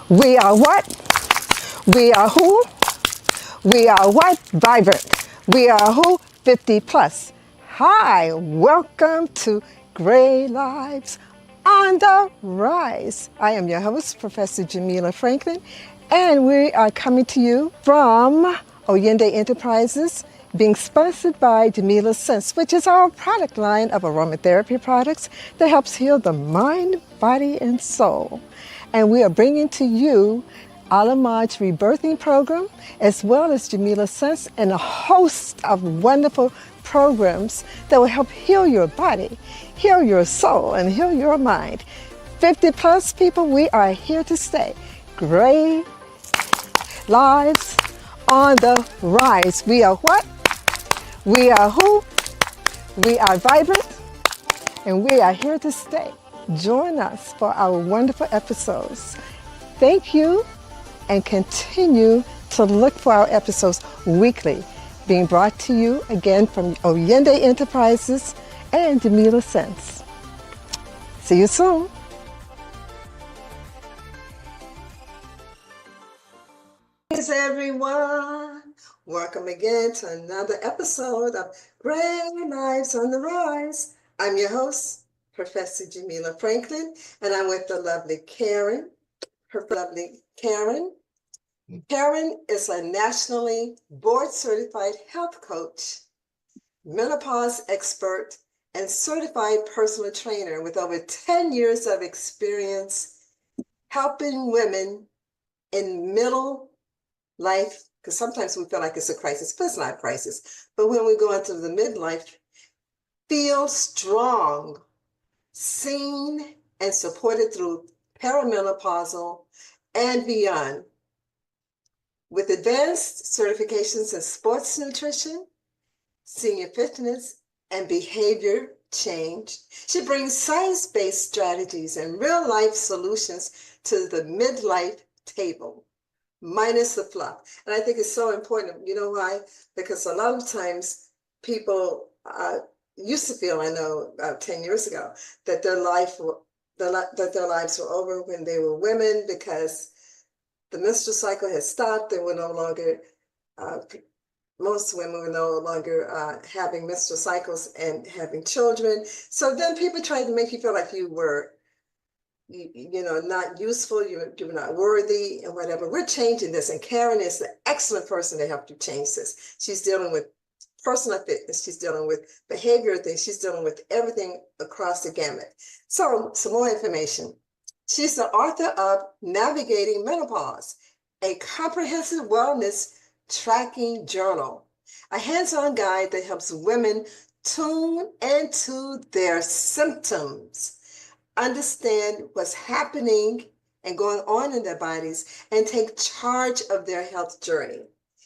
We are what? We are who? We are what? Vibrant. We are who? 50 plus. Hi, welcome to Gray Lives on the Rise. I am your host, Professor Jamila Franklin, and we are coming to you from Oyende Enterprises, being sponsored by Jamila Sense, which is our product line of aromatherapy products that helps heal the mind, body, and soul. And we are bringing to you Alamaj's rebirthing program, as well as Jamila Sense and a host of wonderful programs that will help heal your body, heal your soul, and heal your mind. 50 plus people, we are here to stay. Gray Lives on the Rise. We are what? We are who? We are vibrant, and we are here to stay. Join us for our wonderful episodes. Thank you, and continue to look for our episodes weekly, being brought to you again from Oyende Enterprises and Jamila Sense. See you soon. Hey everyone, welcome again to another episode of Gray Lives on the Rise. I'm your host, Professor Jamila Franklin, and I'm with the lovely Karen. Karen is a nationally board-certified health coach, menopause expert, and certified personal trainer with over 10 years of experience helping women in middle life, because sometimes we feel like it's a crisis, but it's not a crisis. But when we go into the midlife, feel strong, seen, and supported through perimenopausal and beyond. With advanced certifications in sports nutrition, senior fitness, and behavior change, she brings science-based strategies and real-life solutions to the midlife table, minus the fluff. And I think it's so important. You know why? Because a lot of times people used to feel, I know about 10 years ago, that their lives were over when they were women because the menstrual cycle had stopped. They were no longer, most women were no longer having menstrual cycles and having children. So then people tried to make you feel like you were, not useful, you were not worthy and whatever. We're changing this, and Karen is the excellent person to help you change this. She's dealing with personal fitness, she's dealing with behavioral things, she's dealing with everything across the gamut. So some more information. She's the author of Navigating Menopause, a comprehensive wellness tracking journal, a hands-on guide that helps women tune into their symptoms, understand what's happening and going on in their bodies, and take charge of their health journey,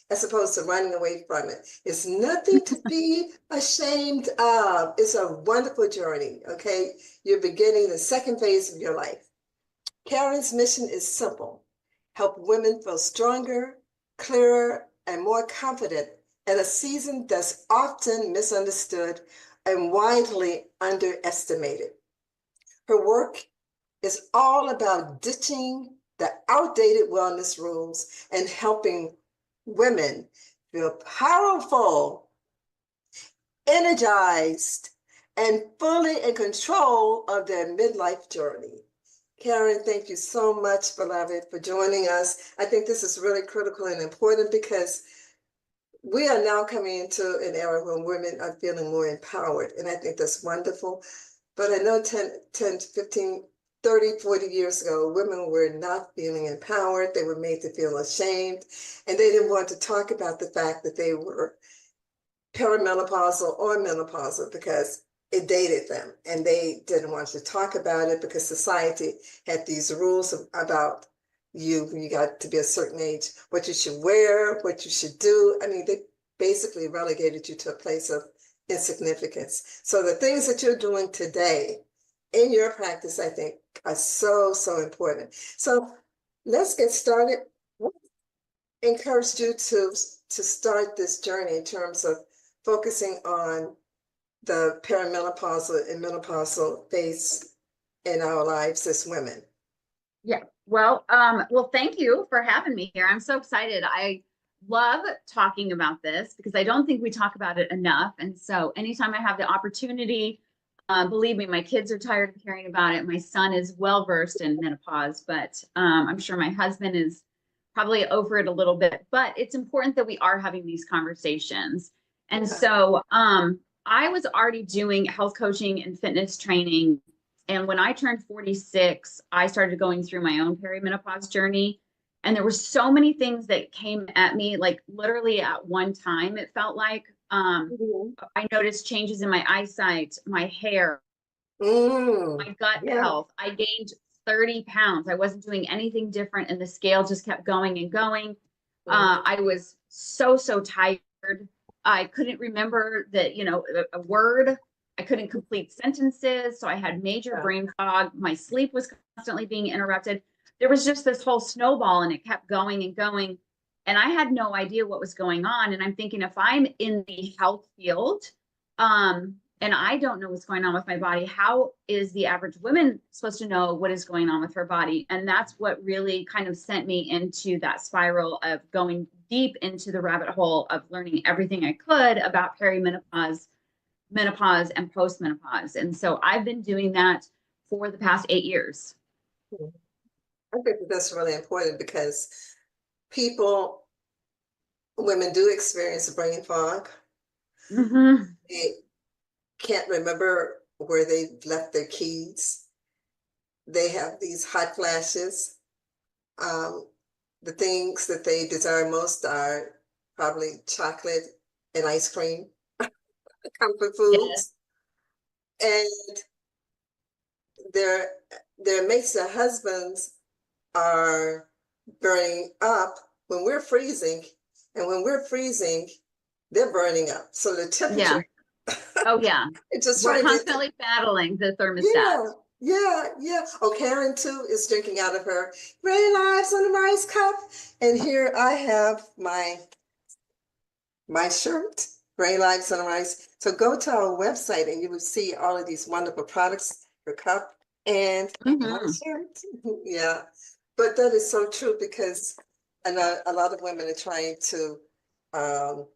as opposed to running away from it. It's nothing to be ashamed of. It's a wonderful journey, okay? You're beginning the second phase of your life. Karen's mission is simple: help women feel stronger, clearer, and more confident in a season that's often misunderstood and widely underestimated. Her work is all about ditching the outdated wellness rules and helping women feel powerful, energized, and fully in control of their midlife journey. Karen, thank you so much, beloved, for joining us. I think this is really critical and important because we are now coming into an era when women are feeling more empowered, and I think that's wonderful. But I know 10, 15, 30, 40 years ago, women were not feeling empowered. They were made to feel ashamed, and they didn't want to talk about the fact that they were perimenopausal or menopausal because it dated them, and they didn't want to talk about it because society had these rules about you when you got to be a certain age, what you should wear, what you should do. I mean, they basically relegated you to a place of insignificance. So the things that you're doing today in your practice, I think, are so, so important. So let's get started. What encouraged you to start this journey in terms of focusing on the perimenopausal and menopausal phase in our lives as women? Yeah, Well, thank you for having me here. I'm so excited. I love talking about this because I don't think we talk about it enough. And so anytime I have the opportunity, believe me, my kids are tired of hearing about it. My son is well versed in menopause, but I'm sure my husband is probably over it a little bit. But it's important that we are having these conversations. And Yeah. so I was already doing health coaching and fitness training, and when I turned 46, I started going through my own perimenopause journey. And there were so many things that came at me, like literally at one time, it felt like. Mhm. I noticed changes in my eyesight, my hair, my gut Yeah. health. I gained 30 pounds. I wasn't doing anything different, and the scale just kept going and going. Mhm. I was so tired. I couldn't remember a word. I couldn't complete sentences. So I had major Yeah. brain fog. My sleep was constantly being interrupted. There was just this whole snowball, and it kept going and going. And I had no idea what was going on. And I'm thinking, if I'm in the health field, and I don't know what's going on with my body, how is the average woman supposed to know what is going on with her body? And that's what really kind of sent me into that spiral of going deep into the rabbit hole of learning everything I could about perimenopause, menopause, and postmenopause. And so I've been doing that for the past 8 years. Mhm. I think that that's really important because people, women do experience brain fog. Mm-hmm. They can't remember where they left their keys. They have these hot flashes. Um, the things that they desire most are probably chocolate and ice cream, comfort Yes. foods, and their their mates, their husbands are burning up when we're freezing, and when we're freezing, they're burning up. So the Yeah. temperature, Oh, yeah. it's just We're trying to get, constantly battling the thermostat. yeah, yeah. Oh, Karen too is drinking out of her Ray Lives on the Rice cup. And here I have my shirt, Gray Lives on Rice. So go to our website and you will see all of these wonderful products, your cup and my Mm-hmm. shirt. Yeah, but that is so true because I know a lot of women are trying to um,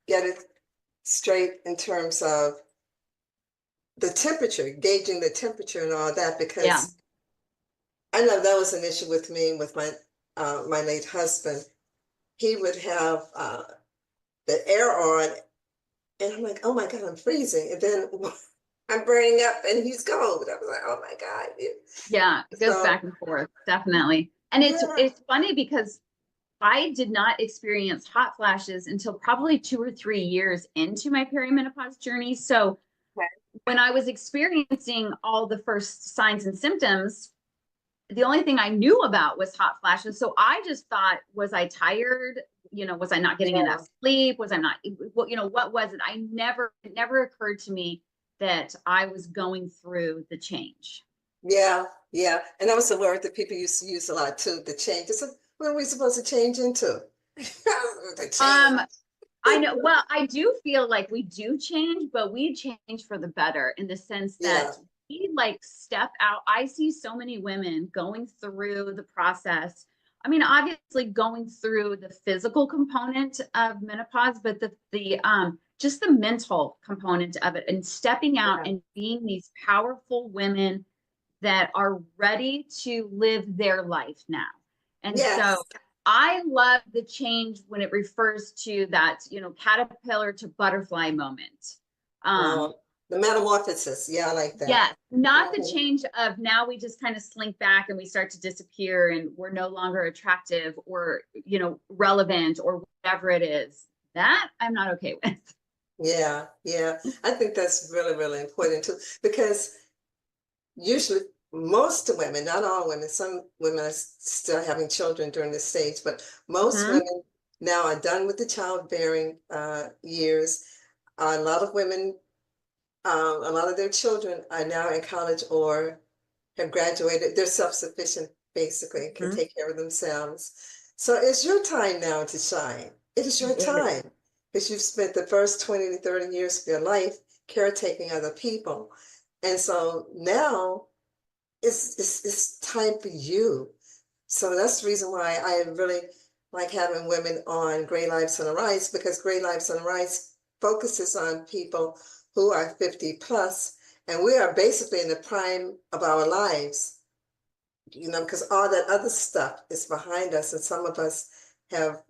get it straight in terms of the temperature, gauging the temperature and all that, Yeah. because I know that was an issue with me with my late husband. He would have the air on, and I'm like, oh my God, I'm freezing. And then I'm burning up and he's cold. I was like, oh my God. Yeah, it goes So back and forth, definitely. And it's yeah. it's funny because I did not experience hot flashes until probably 2 or 3 years into my perimenopause journey. So Okay. when I was experiencing all the first signs and symptoms, the only thing I knew about was hot flashes. So I just thought, was I tired? Was I not getting Yeah. enough sleep? Was I not, what was it? It never occurred to me that I was going through the change. Yeah. Yeah. And that was the word that people used to use a lot too, the change. It's what are we supposed to change into? The change. Um, I know. Well, I do feel like we do change, but we change for the better in the sense Yeah. that we like step out. I see so many women going through the process. I mean, obviously going through the physical component of menopause, but the just the mental component of it and stepping out Yeah. and being these powerful women that are ready to live their life now. And so Yes. I love the change when it refers to that, caterpillar to butterfly moment. Um, The metamorphosis. Yeah, I like that. yeah, not the Mhm. change of now we just kind of slink back and we start to disappear and we're no longer attractive or, relevant or whatever it is. That I'm not okay with. Yeah, yeah. I think that's really, really important too, because usually most women, not all women, some women are still having children during this stage, but most Mhm. women now are done with the childbearing years. A lot of women, a lot of their children are now in college or have graduated. They're self-sufficient, basically, can Mhm. take care of themselves. So it's your time now to shine. It is your It is. time because you've spent the first 20 to 30 years of your life caretaking other people. And so now it's time for you. So that's the reason why I really like having women on Great Lives on the Rise, because Great Lives on the Rise focuses on people who are 50 plus, and we are basically in the prime of our lives, you know, because all that other stuff is behind us, and some of us have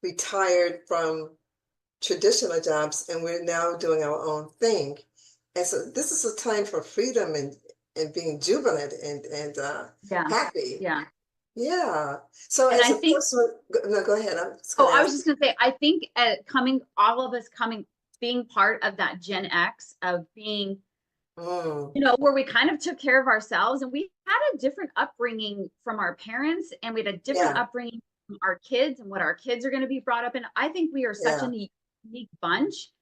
retired from traditional jobs, and we're now doing our own thing. And so this is a time for freedom and being jubilant and Yeah. happy. Yeah. Yeah. So And as I a think, person, no, go ahead. I'm just oh, going to I was ask just gonna say, I think all of us coming, being part of that Gen X of being, you. where we kind of took care of ourselves, and we had a different upbringing from our parents, and we had a different Yeah, upbringing from our kids and what our kids are going to be brought up in. I think we are such a yeah, unique bunch.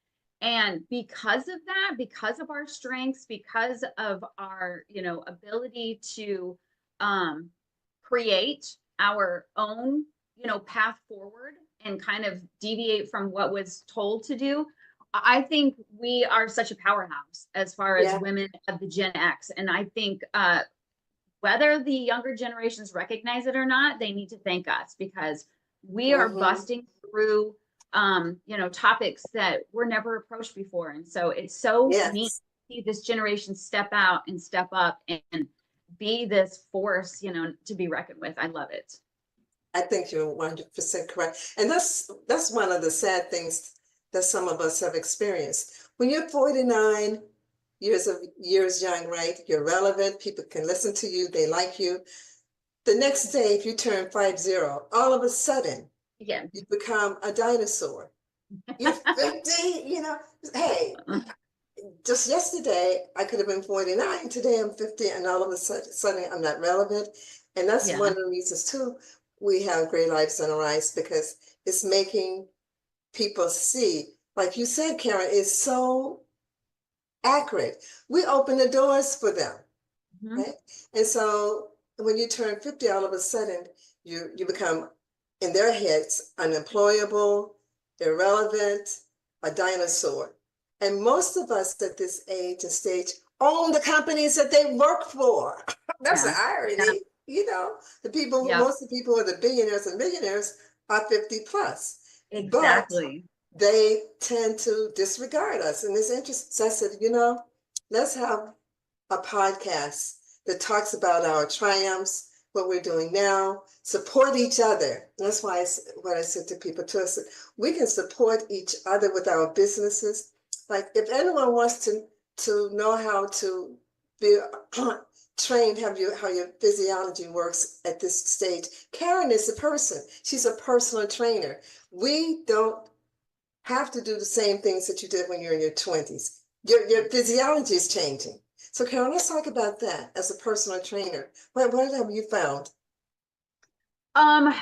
And because of that, because of our strengths, because of our, ability to create our own, path forward and kind of deviate from what was told to do, I think we are such a powerhouse as far as yeah. women of the Gen X. And I think whether the younger generations recognize it or not, they need to thank us, because we are Mm-hmm. busting through topics that were never approached before. And so it's so neat Yes, to see this generation step out and step up and be this force, to be reckoned with. I love it. I think you're 100% correct. And that's one of the sad things that some of us have experienced. When you're 49 years young, right? You're relevant, people can listen to you, they like you. The next day, if you turn 50, all of a sudden, Yeah. you become a dinosaur. You're 50, you know, hey, just yesterday I could have been 49. Today I'm 50, and all of a sudden I'm not relevant. And that's one Yeah. of the reasons too we have Great Lives on the Rise, because it's making people see, like you said, Karen, it's so accurate. We open the doors for them, Mhm. right? And so when you turn 50, all of a sudden you become, in their heads, unemployable, irrelevant, a dinosaur. And most of us at this age and stage own the companies that they work for. That's the Yeah. Yeah. irony, you know. Yep. Most of the people who are the billionaires and millionaires are 50 plus. But Exactly. they tend to disregard us. And it's interesting. So I said, you know, let's have a podcast that talks about our triumphs, what we're doing now, support each other. That's why what I said to people too. I said, we can support each other with our businesses. Like if anyone wants to know how to be trained, how your physiology works at this stage, Karen is a person. She's a personal trainer. We don't have to do the same things that you did when you're in your 20s. Your physiology is changing. So, Carol, let's talk about that as a personal trainer. What have you found? Um,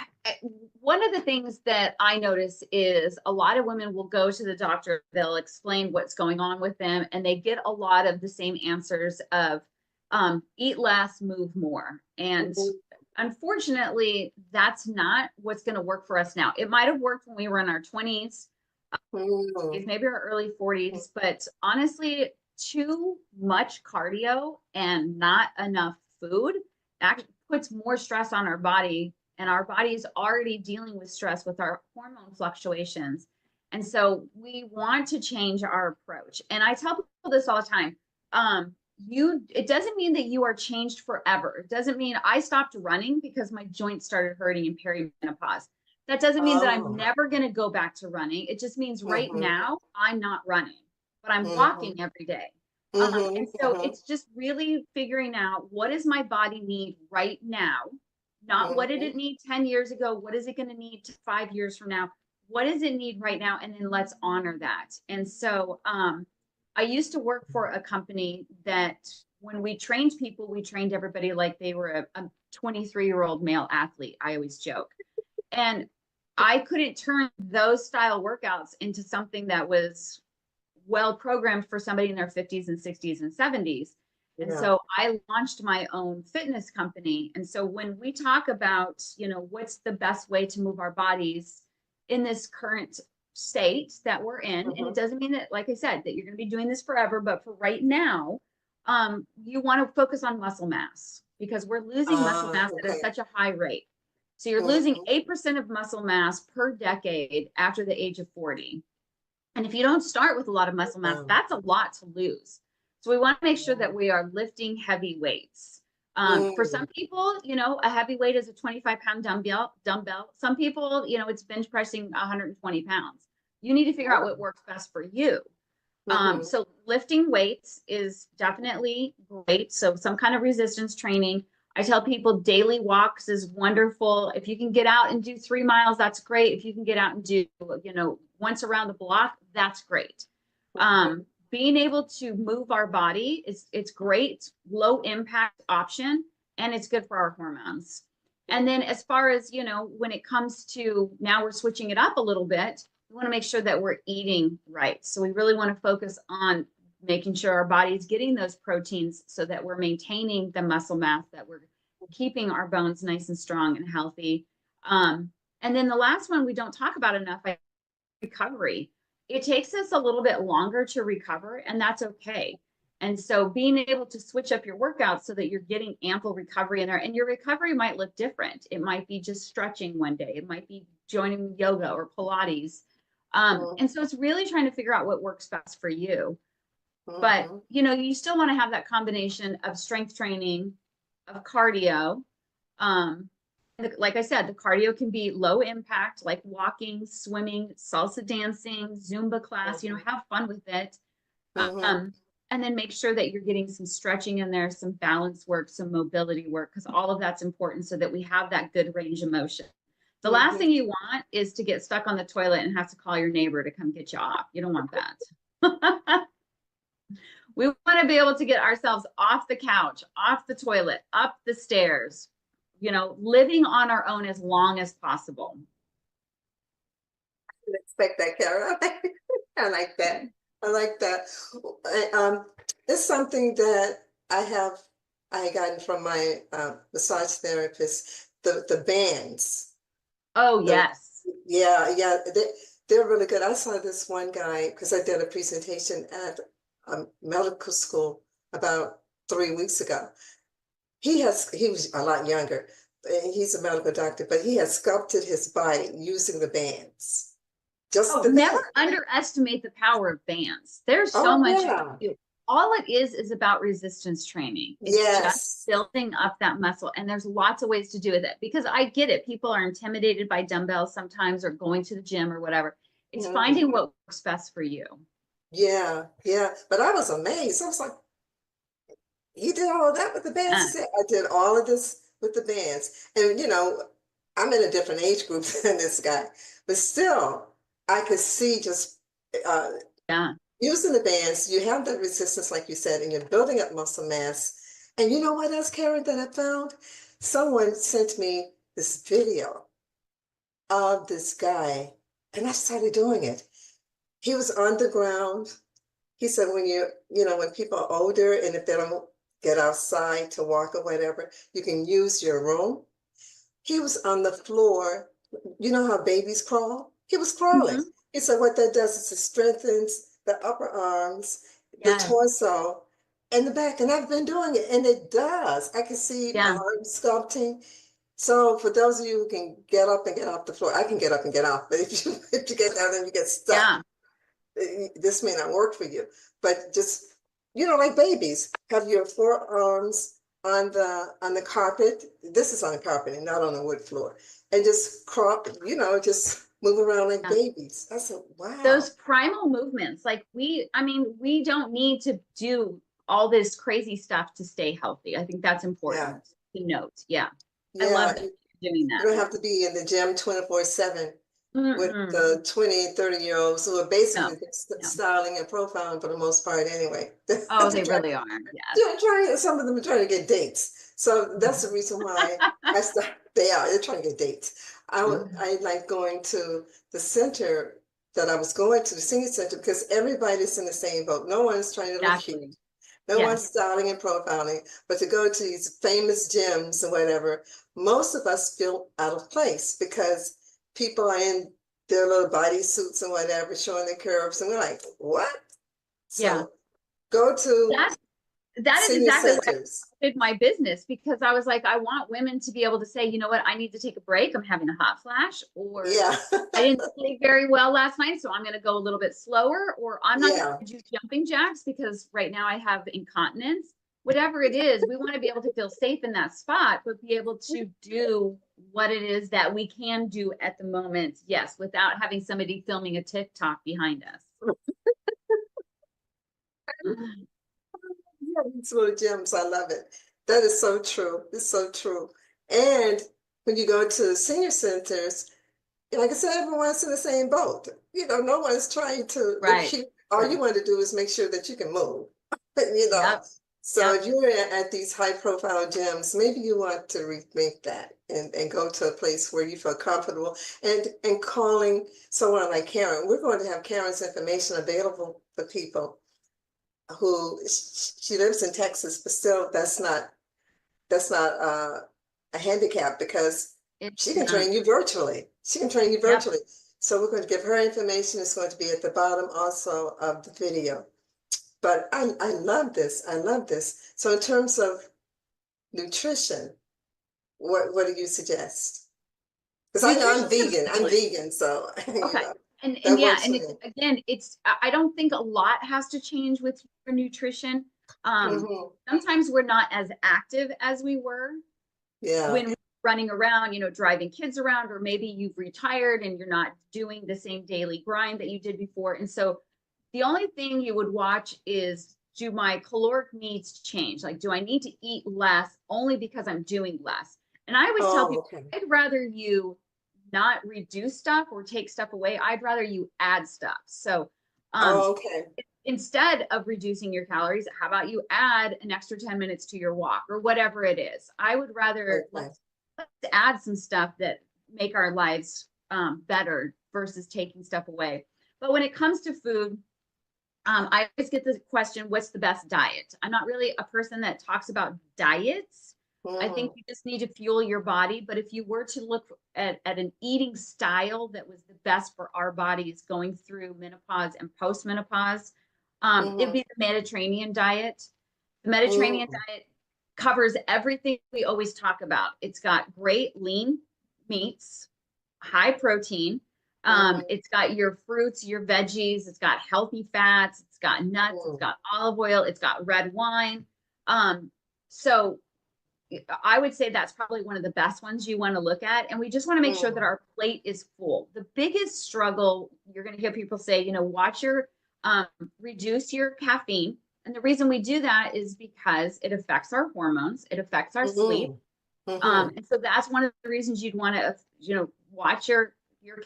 One of the things that I notice is a lot of women will go to the doctor, they'll explain what's going on with them, and they get a lot of the same answers of eat less, move more. And Mhm. unfortunately, that's not what's going to work for us now. It might have worked when we were in our 20s, Mhm. maybe our early 40s, but honestly, too much cardio and not enough food actually puts more stress on our body, and our body is already dealing with stress with our hormone fluctuations. And so we want to change our approach. And I tell people this all the time. It doesn't mean that you are changed forever. It doesn't mean I stopped running because my joints started hurting in perimenopause. That doesn't mean that I'm Oh. never going to go back to running. It just means right Mhm. now I'm not running, but I'm Mhm. walking every day. And Mhm. so Mhm. it's just really figuring out, what does my body need right now? Not what did Mhm. it need 10 years ago? What is it going to need 5 years from now? What does it need right now? And then let's honor that. And so I used to work for a company that when we trained people, we trained everybody like they were a 23-year-old male athlete. I always joke. And I couldn't turn those style workouts into something that was well programmed for somebody in their 50s and 60s and 70s. And Yeah. so I launched my own fitness company. And so when we talk about, what's the best way to move our bodies in this current state that we're in, and it Mhm. doesn't mean that, like I said, that you're going to be doing this forever, but for right now, you want to focus on muscle mass because we're losing muscle mass at Okay. such a high rate. So you're losing 8% of muscle mass per decade after the age of 40. And if you don't start with a lot of muscle mass, that's a lot to lose. So we want to make sure that we are lifting heavy weights. For some people, you know, a heavy weight is a 25-pound dumbbell. Some people, you know, it's bench pressing 120 pounds. You need to figure out what works best for you. So lifting weights is definitely great. So some kind of resistance training. I tell people daily walks is wonderful. If you can get out and do 3 miles, that's great. If you can get out and do, you know, once around the block, that's great. Being able to move our body it's great. It's low impact option, and it's good for our hormones. And then as far as, you know, when it comes to now we're switching it up a little bit, we want to make sure that we're eating right. So we really want to focus on making sure our body's getting those proteins so that we're maintaining the muscle mass, that we're keeping our bones nice and strong and healthy. And then the last one we don't talk about enough, recovery. It takes us a little bit longer to recover, and that's okay. And so being able to switch up your workouts so that you're getting ample recovery in there, and your recovery might look different. It might be just stretching one day. It might be joining yoga or Pilates. And so it's really trying to figure out what works best for you. But, you know, you still want to have that combination of strength training, of cardio. Like I said, the cardio can be low impact, like walking, swimming, salsa dancing, Zumba class, you know, have fun with it. And then make sure that you're getting some stretching in there, some balance work, some mobility work, because all of that's important so that we have that good range of motion. The last thing you want is to get stuck on the toilet and have to call your neighbor to come get you off. You don't want that. We want to be able to get ourselves off the couch, off the toilet, up the stairs, you know, living on our own as long as possible. I didn't expect that, Karen. I like that. I like that. It's something that I gotten from my massage therapist, the bands. Oh, yes. Yeah, they're really good. I saw this one guy because I did a presentation at medical school about 3 weeks ago. He was a lot younger. He's a medical doctor, but he has sculpted his body using the bands. Just the never bands. underestimate the power of bands. There's so much. Yeah. All it is about resistance training. It's just building up that muscle. And there's lots of ways to do it because I get it. People are intimidated by dumbbells sometimes or going to the gym or whatever. It's finding what works best for you. Yeah. But I was amazed. I was like, you did all of that with the bands? I did all of this with the bands. And, you know, I'm in a different age group than this guy. But still, I could see just using the bands, you have that resistance, like you said, and you're building up muscle mass. And you know what else, Karen, that I found? Someone sent me this video of this guy, and I started doing it. He was on the ground. He said, when people are older and if they don't get outside to walk or whatever, you can use your room. He was on the floor. You know how babies crawl? He was crawling. He said what that does is it strengthens the upper arms, the torso, and the back. And I've been doing it, and it does. I can see my arms sculpting. So for those of you who can get up and get off the floor, I can get up and get off. But if you get down and you get stuck, this may not work for you. But just, you know, like babies, have your forearms on the carpet. This is on the carpet and not on the wood floor. And just crop, you know, just move around like babies. I said, wow. Those primal movements, like we don't need to do all this crazy stuff to stay healthy. I think that's important to note. I love that you're doing that. You don't have to be in the gym 24/7 with the 20 and 30-year-olds who are basically styling and profiling for the most part anyway. Oh, they really are. Some of them are trying to get dates. So that's the reason why they're trying to get dates. I like going to the center that I was going to, the senior center, because everybody's in the same boat. No one's trying to look cute. No one's styling and profiling, but to go to these famous gyms and whatever, most of us feel out of place because people are in their little body suits and whatever, showing their curves, and we're like, what? So go to that is Senior exactly why centers. I did my business, because I was like, I want women to be able to say, you know what, I need to take a break. I'm having a hot flash, or Yeah. I didn't sleep very well last night, so I'm going to go a little bit slower, or I'm not Yeah. going to do jumping jacks because right now I have incontinence. Whatever it is, we want to be able to feel safe in that spot, but be able to do what it is that we can do at the moment. Yes, without having somebody filming a TikTok behind us. Yeah, these little gems, I love it. That is so true. It's so true. And when you go to senior centers, like I said, everyone's in the same boat. No one's trying to look Right. cute. All you want to do is make sure that you can move, you know. Yep. So Yep. if you're at these high profile gyms, maybe you want to rethink that and go to a place where you feel comfortable and calling someone like Karen. We're going to have Karen's information available for people who she lives in Texas, but still that's not a handicap because It's she can not. train you virtually. She can train you Yep. virtually. So we're going to give her information. It's going to be at the bottom also of the video. But I love this. I love this. So in terms of nutrition, what do you suggest? Because I know I'm Nutrition is vegan. I'm excellent. vegan, so Okay. And that yeah, works and for it's me. again, I don't think a lot has to change with your nutrition. Hmm. Sometimes we're not as active as we were Yeah. when we're running around, driving kids around, or maybe you've retired and you're not doing the same daily grind that you did before. And so the only thing you would watch is, do my caloric needs change? Like, do I need to eat less only because I'm doing less? And I always tell Oh, people, okay. I'd rather you not reduce stuff or take stuff away. I'd rather you add stuff. So Oh, okay. instead of reducing your calories, how about you add an extra 10 minutes to your walk or whatever it is? I would rather Okay. let's add some stuff that make our lives better versus taking stuff away. But when it comes to food, I always get the question, what's the best diet? I'm not really a person that talks about diets. I think Mm. you just need to fuel your body. But if you were to look at an eating style that was the best for our bodies going through menopause and postmenopause, it'd Mm-hmm. be the Mediterranean diet. The Mediterranean Mm. diet covers everything we always talk about. It's got great lean meats, high protein. Mm-hmm. It's got your fruits, your veggies. It's got healthy fats. It's got nuts. It's Mm. got olive oil. It's got red wine. So I would say that's probably one of the best ones you want to look at. And we just want to make sure that Mm. our plate is full. The biggest struggle, you're going to hear people say, watch your, reduce your caffeine. And the reason we do that is because it affects our hormones, it affects our sleep. Mm-hmm. Mm-hmm. And so that's one of the reasons you'd want to, watch your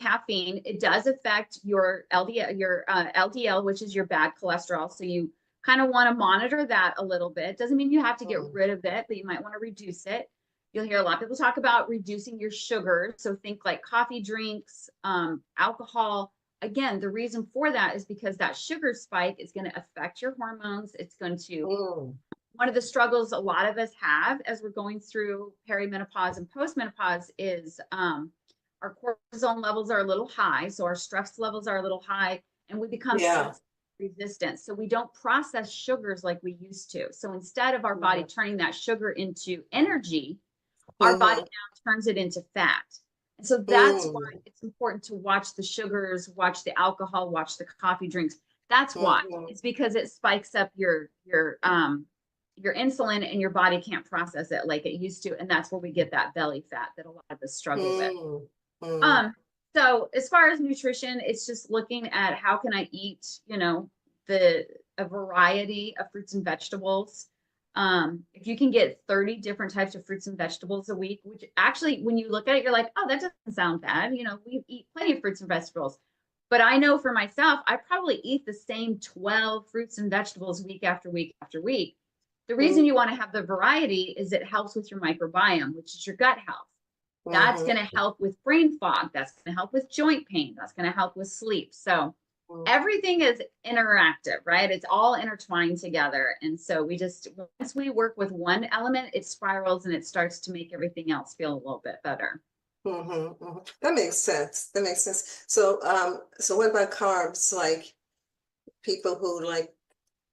caffeine. It does affect your LDL, which is your bad cholesterol. So you kind of want to monitor that a little bit. Doesn't mean you have to get Mm. rid of it, but you might want to reduce it. You'll hear a lot of people talk about reducing your sugar. So think like coffee drinks, alcohol. Again, the reason for that is because that sugar spike is going to affect your hormones. It's going to, Mm. one of the struggles a lot of us have as we're going through perimenopause and postmenopause is our cortisol levels are a little high. So our stress levels are a little high, and we become Yeah. resistant. So we don't process sugars like we used to. So instead of our body Mm-hmm. turning that sugar into energy, our body Mm-hmm. now turns it into fat. And so that's why Mm. it's important to watch the sugars, watch the alcohol, watch the coffee drinks. That's why. Mm-hmm. It's because it spikes up your insulin, and your body can't process it like it used to. And that's where we get that belly fat that a lot of us struggle with. Mm. Mm. Um, so as far as nutrition, it's just looking at how can I eat, a variety of fruits and vegetables. If you can get 30 different types of fruits and vegetables a week, which actually, when you look at it, you're like, oh, that doesn't sound bad. We eat plenty of fruits and vegetables. But I know for myself, I probably eat the same 12 fruits and vegetables week after week after week. The reason Mm. you want to have the variety is it helps with your microbiome, which is your gut health. That's going Mm-hmm. to help with brain fog. That's going to help with joint pain. That's going to help with sleep. So Mm. everything is interactive, right? It's all intertwined together. And so once we work with one element, it spirals and it starts to make everything else feel a little bit better. Mm-hmm. Mm-hmm. That makes sense. That makes sense. So what about carbs? Like people who like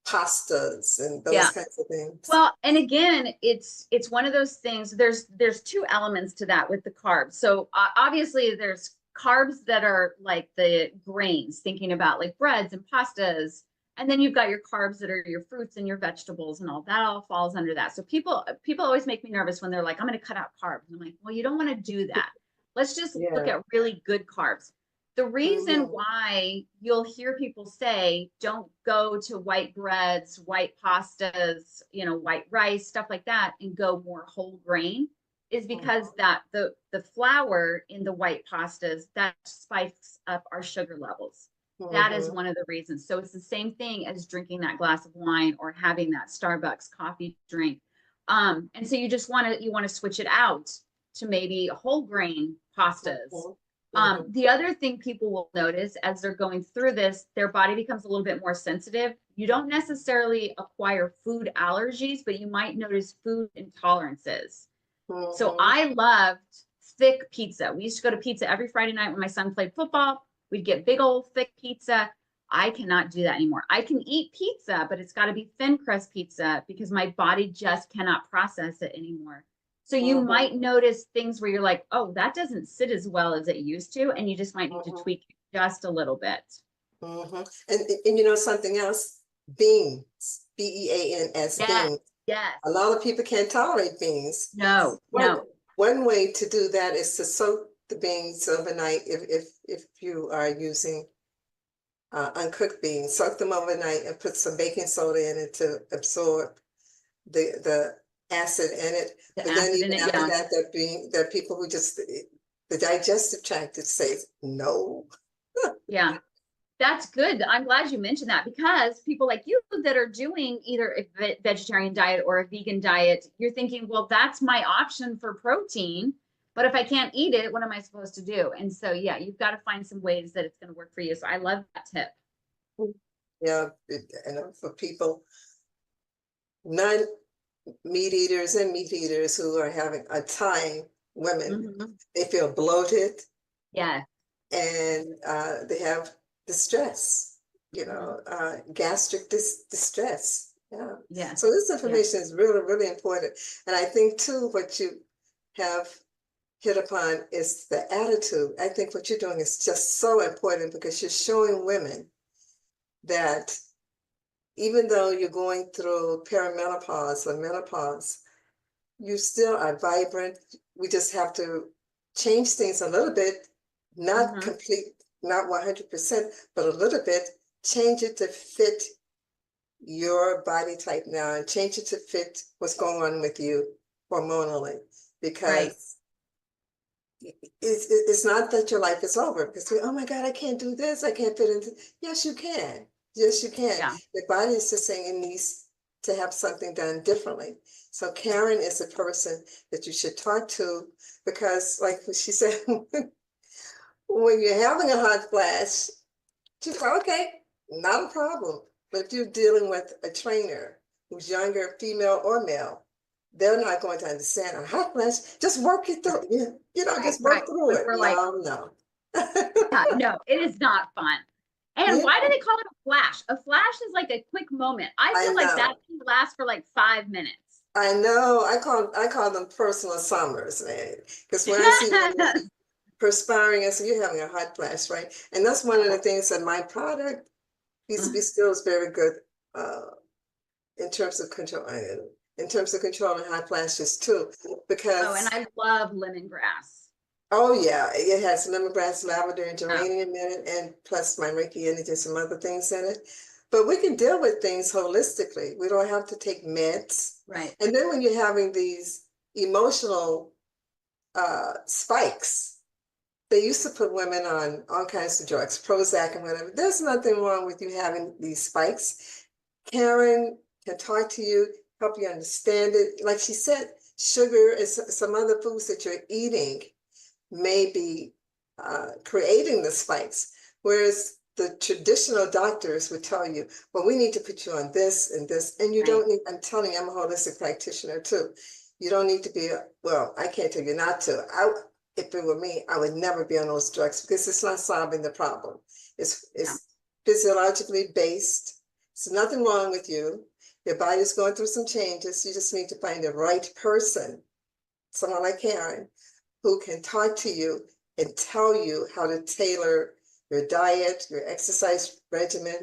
pastas and those Yeah. kinds of things. Well, and again, it's one of those things. There's two elements to that with the carbs. So obviously, there's carbs that are like the grains, thinking about like breads and pastas, and then you've got your carbs that are your fruits and your vegetables, and all that all falls under that. So people always make me nervous when they're like, "I'm going to cut out carbs." And I'm like, "Well, you don't want to do that. Let's just look Yeah. at really good carbs." The reason Mhm. why you'll hear people say, don't go to white breads, white pastas, white rice, stuff like that, and go more whole grain is because that the flour in the white pastas, that spikes up our sugar levels. That is Mhm. one of the reasons. So it's the same thing as drinking that glass of wine or having that Starbucks coffee drink. And so you want to switch it out to maybe whole grain pastas. Mhm. Mhm. The other thing people will notice as they're going through this, their body becomes a little bit more sensitive. You don't necessarily acquire food allergies, but you might notice food intolerances. So Mhm. I loved thick pizza. We used to go to pizza every Friday night when my son played football. We'd get big old thick pizza. I cannot do that anymore. I can eat pizza, but it's got to be thin crust pizza because my body just cannot process it anymore. So you Mhm. might notice things where you're like, oh, that doesn't sit as well as it used to. And you just might need to Mhm. tweak just a little bit. Mhm. And you know something else? Beans, beans, Yes, beans. yes. A lot of people can't tolerate beans. No, One no. one way to do that is to soak the beans overnight if you are using uncooked beans. Soak them overnight and put some baking soda in it to absorb the acid in it. The But then acid in even it, after yeah. that, there are people who just the digestive tract it says no. Yeah. That's good. I'm glad you mentioned that because people like you that are doing either a vegetarian diet or a vegan diet, you're thinking, well, that's my option for protein. But if I can't eat it, what am I supposed to do? And so, yeah, you've got to find some ways that it's going to work for you. So I love that tip. Yeah, and for people non meat eaters and meat eaters who are having a time, women, Mhm. they feel bloated Yeah. and they have distress, Mhm. gastric distress. Yeah. So Yes. this Yeah. information is really, really important. And I think too, what you have hit upon is the attitude. I think what you're doing is just so important because you're showing women that even though you're going through perimenopause or menopause, you still are vibrant. We just have to change things a little bit, not Hmm. complete, not 100%, but a little bit, change it to fit your body type now and change it to fit what's going on with you hormonally. Right. Because it's not that your life is over because oh my God, I can't do this. I can't fit into. Yes, you can. Yes, you can. Yeah. Your body is just saying it needs to have something done differently. So Karen is a person that you should talk to because, like she said, when you're having a hot flash, she's like, okay, not a problem. But if you're dealing with a trainer who's younger, female or male, they're not going to understand a hot flash. Just work it through. Right. Just Right. work through But it. we're like, No, no. yeah, no, it is not fun. And Yeah, why do they call it a flash? A flash is like a quick moment. I I feel like that know. can last for like 5 minutes. I know. I call them personal summers, man. Because when I see women perspiring, I say, you're having a hot flash, right? And that's one of the things that my product, B2B Skills, is very good uh, in terms of control, in terms of controlling hot flashes too. Oh, and Because, I love lemongrass. oh yeah, it has lemongrass, lavender, and Oh, geranium in it, and plus my Reiki energy and some other things in it. But we can deal with things holistically. We don't have to take meds. right. And then when you're having these emotional spikes, they used to put women on all kinds of drugs, Prozac and whatever. There's nothing wrong with you having these spikes. Karen can talk to you, help you understand it. Like she said, sugar and some other foods that you're eating may be creating the spikes. Whereas the traditional doctors would tell you, well, we need to put you on this and this. And you Right. don't need, I'm telling you, I'm a holistic practitioner too. You don't need to be, well, I can't tell you not to. If it were me, I would never be on those drugs because it's not solving the problem. Yeah. It's physiologically based. There's nothing wrong with you. Your body's going through some changes. You just need to find the right person, someone like Karen, who can talk to you and tell you how to tailor your diet, your exercise regimen,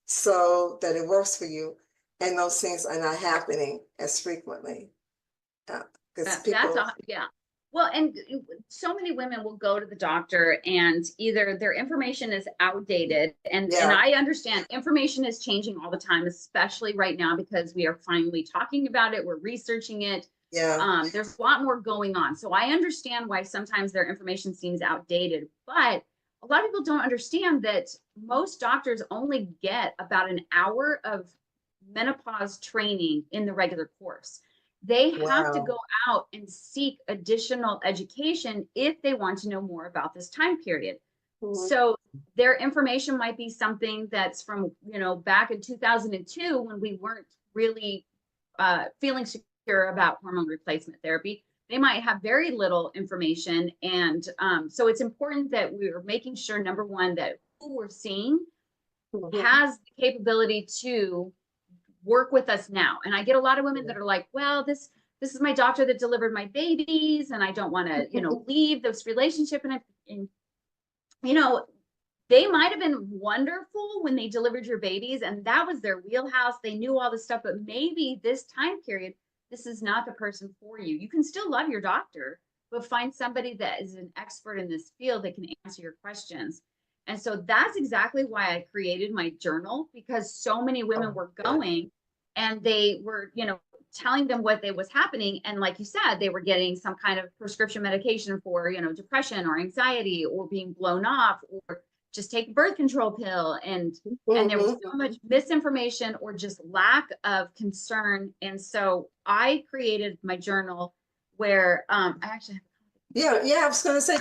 so that it works for you. And those things are not happening as frequently. Because people, Yeah. Well, and so many women will go to the doctor and either their information is outdated, and I understand information is changing all the time, especially right now because we are finally talking about it, we're researching it. There's a lot more going on. So I understand why sometimes their information seems outdated, but a lot of people don't understand that most doctors only get about an hour of menopause training in the regular course. They have to go out and seek additional education if they want to know more about this time period. So their information might be something that's from, back in 2002 when we weren't really feeling secure about hormone replacement therapy. They might have very little information. And so it's important that we're making sure, number one, that who we're seeing has the capability to work with us now. And I get a lot of women that are like, well, this is my doctor that delivered my babies, and I don't want to, leave this relationship. And they might have been wonderful when they delivered your babies, and that was their wheelhouse. They knew all this stuff, but maybe this time period, this is not the person for you. You can still love your doctor, but find somebody that is an expert in this field that can answer your questions. And so that's exactly why I created my journal, because so many women were going and they were, telling them what was happening. And like you said, they were getting some kind of prescription medication for, depression or anxiety, or being blown off, or just take a birth control pill. And there was so much misinformation or just lack of concern. And so I created my journal where I actually have. I was going to say,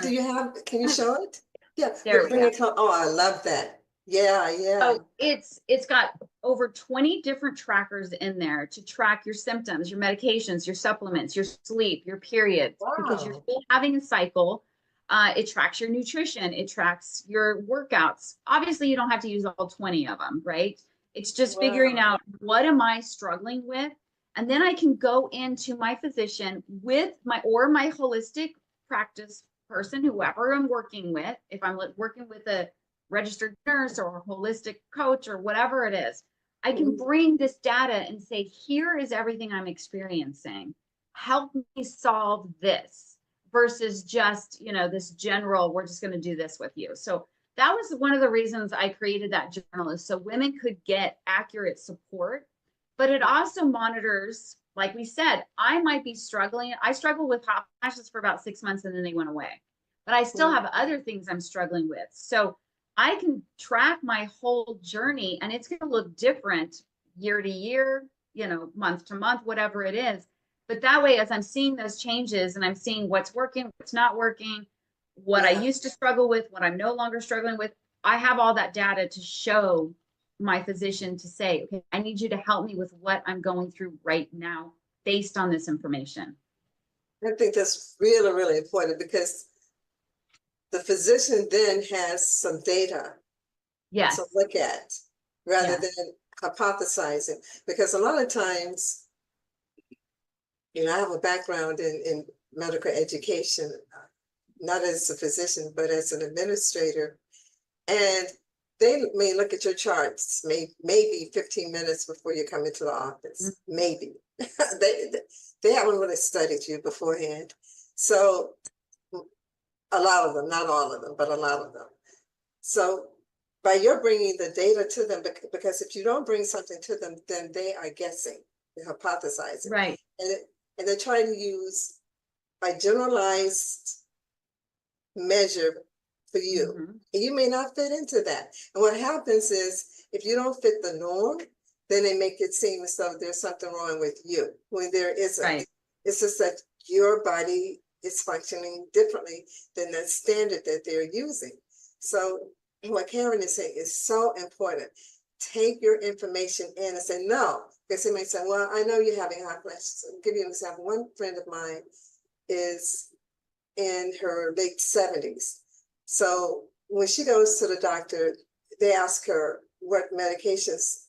can you show it? Yeah, there we go. Oh, I love that. Yeah. Oh, it's got over 20 different trackers in there to track your symptoms, your medications, your supplements, your sleep, your periods, because you're still having a cycle. It tracks your nutrition. It tracks your workouts. Obviously, you don't have to use all 20 of them, right? It's just figuring out, what am I struggling with? And then I can go into my physician with my holistic practice person, whoever I'm working with. If I'm working with a registered nurse or a holistic coach or whatever it is, I can bring this data and say, here is everything I'm experiencing. Help me solve this, versus just, this general, we're just going to do this with you. So that was one of the reasons I created that journal, is so women could get accurate support. But it also monitors, like we said, I might be struggling. I struggled with hot flashes for about 6 months and then they went away. But I still have other things I'm struggling with. So I can track my whole journey, and it's going to look different year to year, month to month, whatever it is. But that way, as I'm seeing those changes and I'm seeing what's working, what's not working, what I used to struggle with, what I'm no longer struggling with, I have all that data to show my physician to say, okay, I need you to help me with what I'm going through right now based on this information. I think that's really, really important, because the physician then has some data to look at, rather than hypothesizing. Because a lot of times, I have a background in medical education, not as a physician, but as an administrator. And they may look at your charts maybe 15 minutes before you come into the office. Maybe. they haven't really studied you beforehand. So a lot of them, not all of them, but a lot of them. So by your bringing the data to them, because if you don't bring something to them, then they are guessing, they're hypothesizing. Right. And they're trying to use a generalized measure for you. And you may not fit into that. And what happens is, if you don't fit the norm, then they make it seem as though there's something wrong with you, when there isn't. Right. It's just that your body is functioning differently than the standard that they're using. So what Karen is saying is so important. Take your information in and say, no, because they may say, well, I know you're having hot flashes. I'll give you an example. One friend of mine is in her late 70s. So when she goes to the doctor, they ask her what medications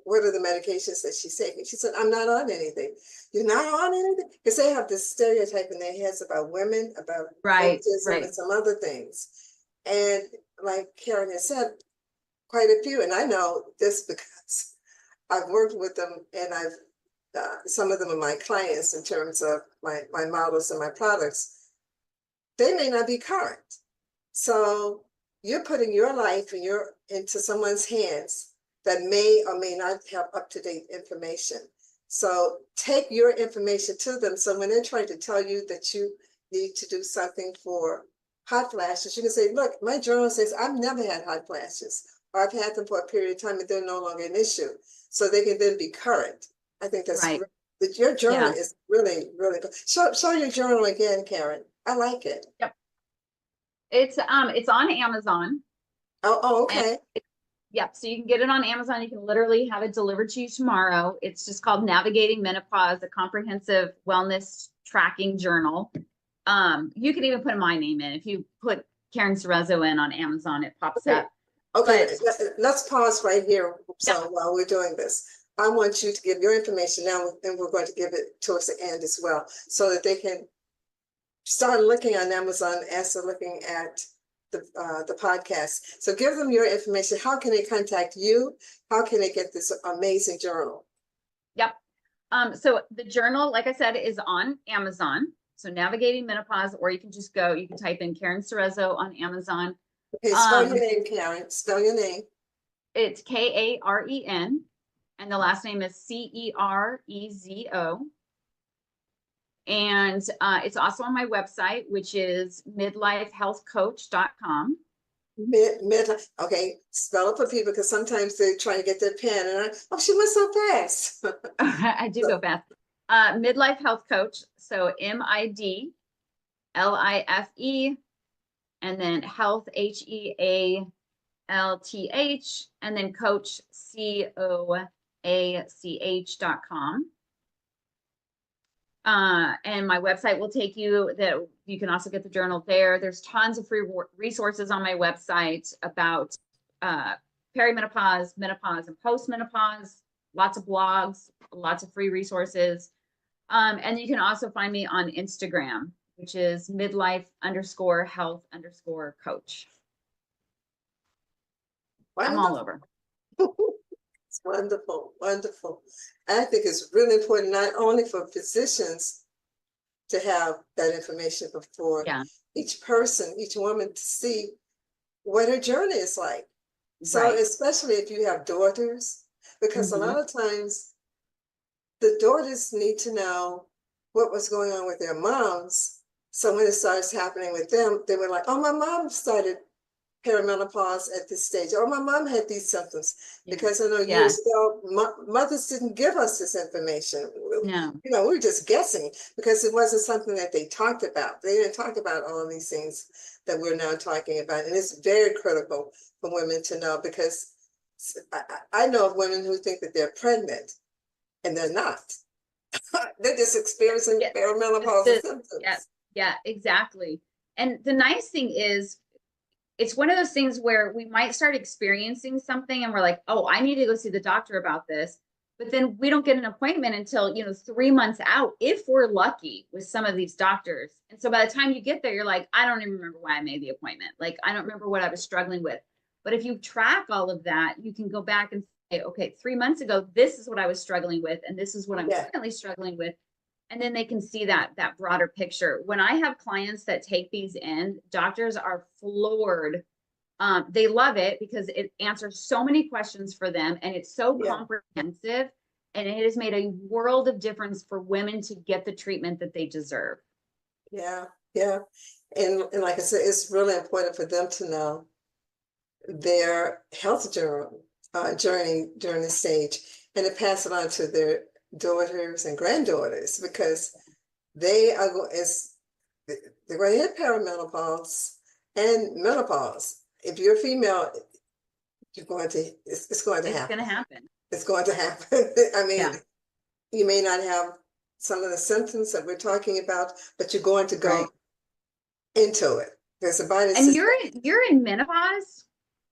what are the medications that she's taking? She said, I'm not on anything. You're not on anything? Because they have this stereotype in their heads about women, about Right, autism right. and some other things. And like Karen has said, quite a few, and I know this because I've worked with them, and some of them are my clients in terms of my models and my products. They may not be current. So you're putting your life into someone's hands that may or may not have up-to-date information. So take your information to them. So when they're trying to tell you that you need to do something for hot flashes, you can say, look, my journal says I've never had hot flashes, or I've had them for a period of time and they're no longer an issue. So they can then be current. I think that's Right. great. Your journal Yeah. is really, really good. Show your journal again, Karen. I like it. Yep. It's on Amazon. Oh, okay. Yep. So you can get it on Amazon. You can literally have it delivered to you tomorrow. It's just called Navigating Menopause, a comprehensive wellness tracking journal. You can even put my name in. If you put Karen Cerezo in on Amazon, it pops up. Okay, But let's pause right here. So yeah. while we're doing this, I want you to give your information now, and we're going to give it towards the end as well, so that they can start looking on Amazon as they're looking at the podcast. So give them your information. How can they contact you? How can they get this amazing journal? Yep. So the journal, like I said, is on Amazon. So Navigating Menopause, or you can just you can type in Karen Cerezo on Amazon. Okay, spell your name, Karen. Spell your name. It's Karen, and the last name is Cerezo. And it's also on my website, which is midlifehealthcoach.com. Okay, spell it for people, because sometimes they're trying to get their pen and oh, she went so fast. I do go fast. Midlife Health Coach. So MIDLIFE, and then health, HEALTH, and then coach, COACH.com. And my website will take you that you can also get the journal there. There's tons of free resources on my website about perimenopause, menopause, and postmenopause. Lots of blogs, lots of free resources. And you can also find me on Instagram, which is midlife_health_coach. I'm all over. It's wonderful, wonderful. I think it's really important, not only for physicians to have that information, but for each person, each woman, to see what her journey is like. So especially if you have daughters, because a lot of times the daughters need to know what was going on with their moms. So when it starts happening with them, they were like, oh, my mom started perimenopause at this stage, or my mom had these symptoms. Because I know years ago, mothers didn't give us this information. No. We were just guessing, because it wasn't something that they talked about. They didn't talk about all of these things that we're now talking about. And it's very critical for women to know, because I know of women who think that they're pregnant and they're not. They're just experiencing perimenopausal symptoms. Yeah, exactly. And the nice thing is, it's one of those things where we might start experiencing something and we're like, oh, I need to go see the doctor about this. But then we don't get an appointment until, 3 months out, if we're lucky with some of these doctors. And so by the time you get there, you're like, I don't even remember why I made the appointment. Like, I don't remember what I was struggling with. But if you track all of that, you can go back and say, okay, 3 months ago, this is what I was struggling with. And this is what I'm currently struggling with. And then they can see that broader picture. When I have clients that take these in, doctors are floored. They love it because it answers so many questions for them, and it's so comprehensive, and it has made a world of difference for women to get the treatment that they deserve. Yeah. And like I said, it's really important for them to know their health journey during this stage, and to pass it on to their daughters and granddaughters, because they're going to hit perimenopause and menopause. If you're female, it's going to happen. It's going to happen. It's going to happen. I mean, you may not have some of the symptoms that we're talking about, but you're going to go into it. There's a body and you're in menopause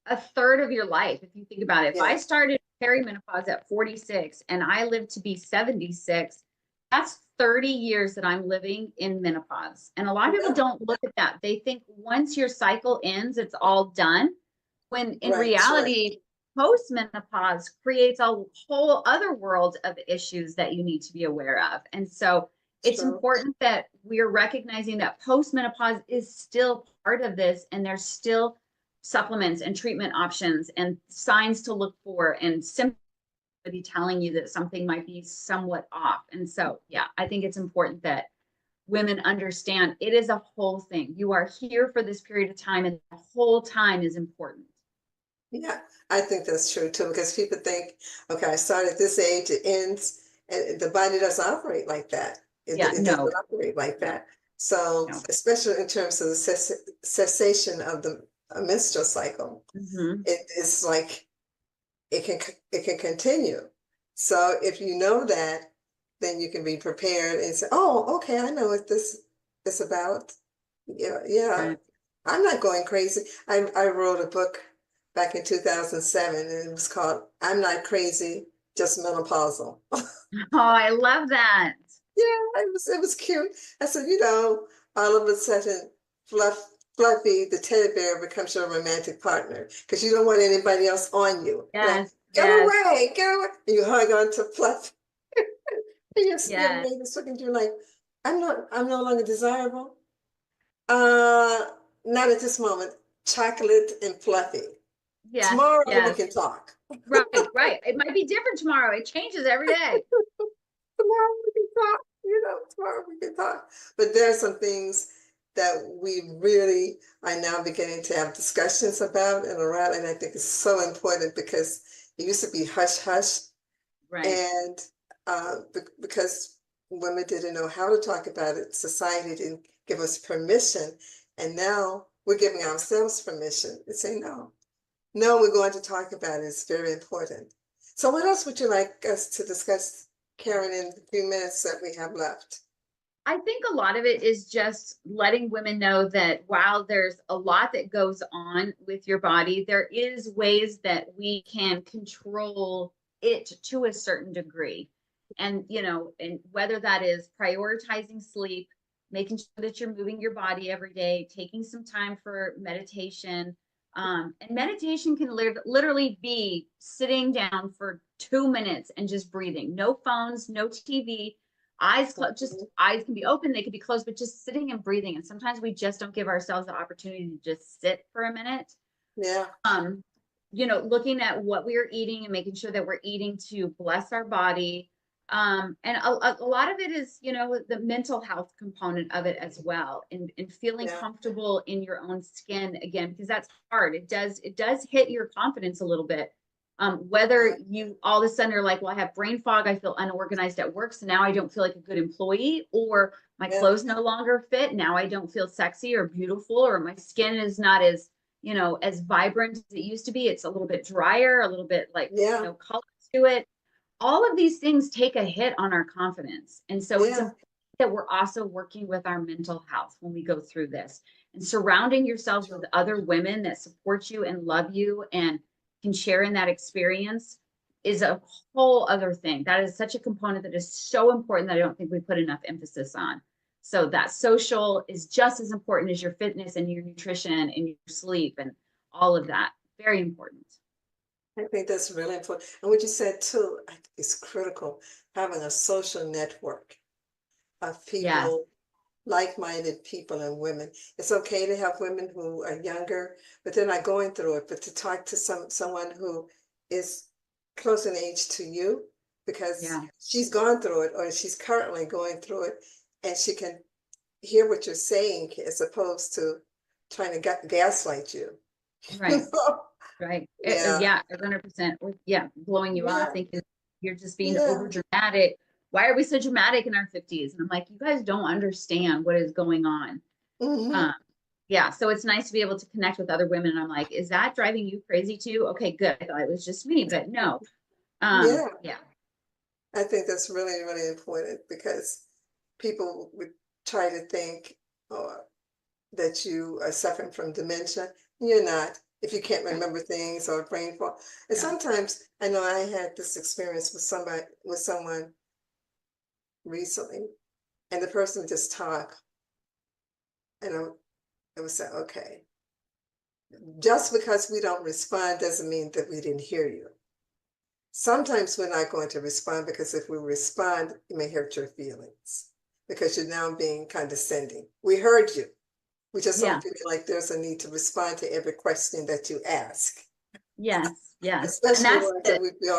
a third of your life, if you think about it. If I started perimenopause at 46 and I live to be 76, that's 30 years that I'm living in menopause. And a lot of people Yeah, don't look at that. They think once your cycle ends, it's all done. When in right. reality, postmenopause creates a whole other world of issues that you need to be aware of. And so it's True. important that we're recognizing that postmenopause is still part of this, and there's still supplements and treatment options and signs to look for and symptoms telling you that something might be somewhat off. And so, yeah, I think it's important that women understand it is a whole thing. You are here for this period of time, and the whole time is important. Yeah, I think that's true too, because people think, okay, I start at this age, it ends, and the body doesn't operate like that. Yeah, It doesn't no, operate like no, that. So, no. especially in terms of the cessation of the menstrual cycle, Mm-hmm. it is like it can continue. So if you know that, then you can be prepared and say, "Oh, okay, I know what this is about." Yeah, yeah. Right. I'm not going crazy. I wrote a book back in 2007, and it was called "I'm Not Crazy, Just Menopausal." Oh, I love that. Yeah, it was cute. I said, you know, all of a sudden, Fluffy, the teddy bear, becomes your romantic partner because you don't want anybody else on you. You're like, Yes, get yes, away, get away. And you hug on to Fluffy. And your yes, mate is looking at you like, I'm no longer desirable. Uh, Not at this moment. Chocolate and Fluffy. yes, Tomorrow we yes. can talk. Right, right. It might be different tomorrow. It changes every day. Tomorrow we can talk, you know, tomorrow we can talk. But there are some things that we really are now beginning to have discussions about and around, and I think it's so important because it used to be hush hush, Right. and because women didn't know how to talk about it, society didn't give us permission, and now we're giving ourselves permission to say no. No, we're going to talk about it. It's very important. So what else would you like us to discuss, Karen, in the few minutes that we have left? I think a lot of it is just letting women know that while there's a lot that goes on with your body, there is ways that we can control it to a certain degree. And, and whether that is prioritizing sleep, making sure that you're moving your body every day, taking some time for meditation. And meditation can literally be sitting down for 2 minutes and just breathing. No phones, no TV, eyes closed, just eyes can be open, they could be closed, but just sitting and breathing. And sometimes we just don't give ourselves the opportunity to just sit for a minute. Yeah, um Looking at what we are eating and making sure that we're eating to bless our body. And a lot of it is, the mental health component of it as well, and feeling yeah, comfortable in your own skin again, because that's hard. It does hit your confidence a little bit. yeah, Whether you all of a sudden are like, well, I have brain fog, I feel unorganized at work, so now I don't feel like a good employee, or my yeah, clothes no longer fit, now I don't feel sexy or beautiful, or my skin is not as, as vibrant as it used to be. It's a little bit drier, a little bit like, yeah, color to it. All of these things take a hit on our confidence. And so it's yeah, important that we're also working with our mental health when we go through this, and surrounding yourselves with true. other women that support you and love you and can share in that experience is a whole other thing. That is such a component that is so important that I don't think we put enough emphasis on. So that social is just as important as your fitness and your nutrition and your sleep and all of that. Very important. I think that's really important. And what you said too, I think is critical, having a social network of Yes. people, like-minded people and women. It's okay to have women who are younger, but they're not going through it, but to talk to someone who is close in age to you because Yeah. she's gone through it or she's currently going through it, and she can hear what you're saying as opposed to trying to gaslight you. You Right. know? Right. Yeah, Yeah, 100%. Yeah, blowing you off, yeah, thinking you're just being over yeah, dramatic. Why are we so dramatic in our 50s? And I'm like, you guys don't understand what is going on. hmm, Um, yeah, so it's nice to be able to connect with other women. And I'm like, is that driving you crazy too? Okay, good. I thought it was just me, but no. yeah. Yeah, I think that's really, really important because people would try to think that you are suffering from dementia. You're not. if you can't remember things or brain fog. And Yeah. sometimes I know I had this experience with someone recently, and the person would just talk, and I would say, okay, just because we don't respond doesn't mean that we didn't hear you. Sometimes we're not going to respond because if we respond, it may hurt your feelings because you're now being condescending. We heard you. We just Yeah. don't feel like there's a need to respond to every question that you ask, Yes. Yes. And especially that's ones that we feel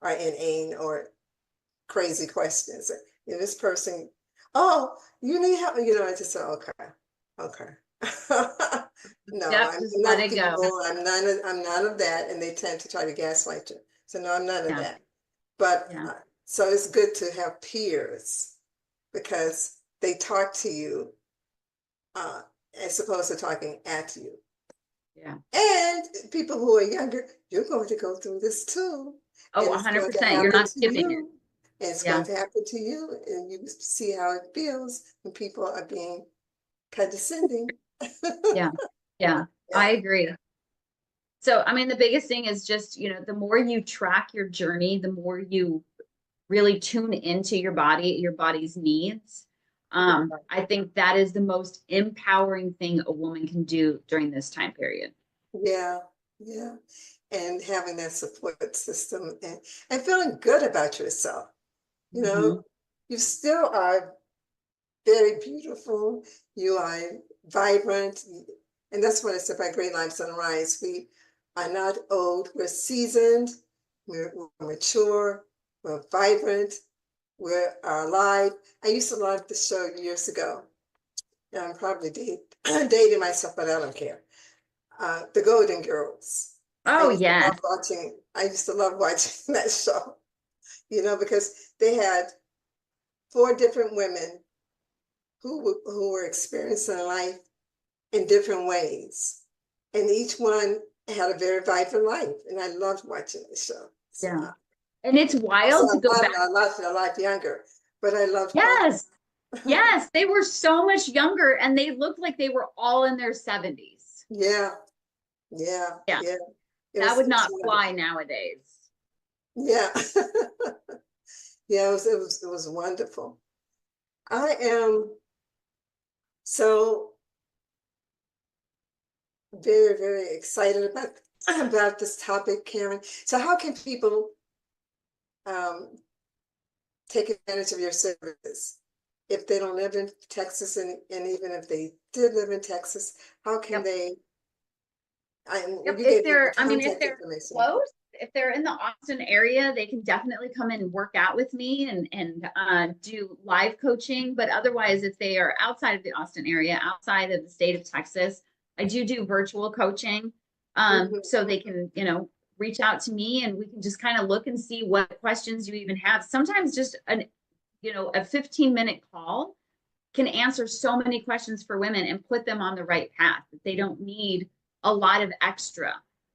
are inane or crazy questions. And this person, oh, you need help. I just say, okay, okay. No, yep, I'm just not let it go. people. I'm none of that. And they tend to try to gaslight you. So no, I'm none of Yeah. that. But Yeah. so it's good to have peers because they talk to you as opposed to talking at you. Yeah. And people who are younger, you're going to go through this too. Oh, And it's going to 100%. You're happen not to skipping it. you. And it's Yeah. going to happen to you. And you see how it feels when people are being condescending. Yeah. Yeah. I agree. So, I mean, the biggest thing is just, the more you track your journey, the more you really tune into your body's needs. I think that is the most empowering thing a woman can do during this time period. Yeah, yeah. And having that support system and feeling good about yourself. Mhm. You still are very beautiful. You are vibrant. And that's what I said by Great Life Sunrise. We are not old. We're seasoned. We're mature. We're vibrant. We're alive. I used to love the show years ago. And I'm probably dating myself, but I don't care. The Golden Girls. Oh, yes. I used to love watching that show, because they had 4 different women who were experiencing life in different ways. And each one had a very vibrant life. And I loved watching the show. So, Yeah. And it's also, wild to go back. a lot younger, but I loved Yes. Yes. They were so much younger and they looked like they were all in their 70s. Yeah, yeah, Yeah. yeah. That would not wonderful. fly nowadays. Yeah. Yeah, it was wonderful. I am so very, very excited about this topic, Karen. So how can people take advantage of your services if they don't live in Texas, and even if they did live in Texas, how can Yep. they? Yep. You If gave me they're, the I mean, if contact they're information. close, if they're in the Austin area, they can definitely come in and work out with me and do live coaching. But otherwise, if they are outside of the Austin area, outside of the state of Texas, I do virtual coaching. So they can, reach out to me and we can just kind of look and see what questions you even have. Sometimes just a 15-minute call can answer so many questions for women and put them on the right path. They don't need a lot of extra.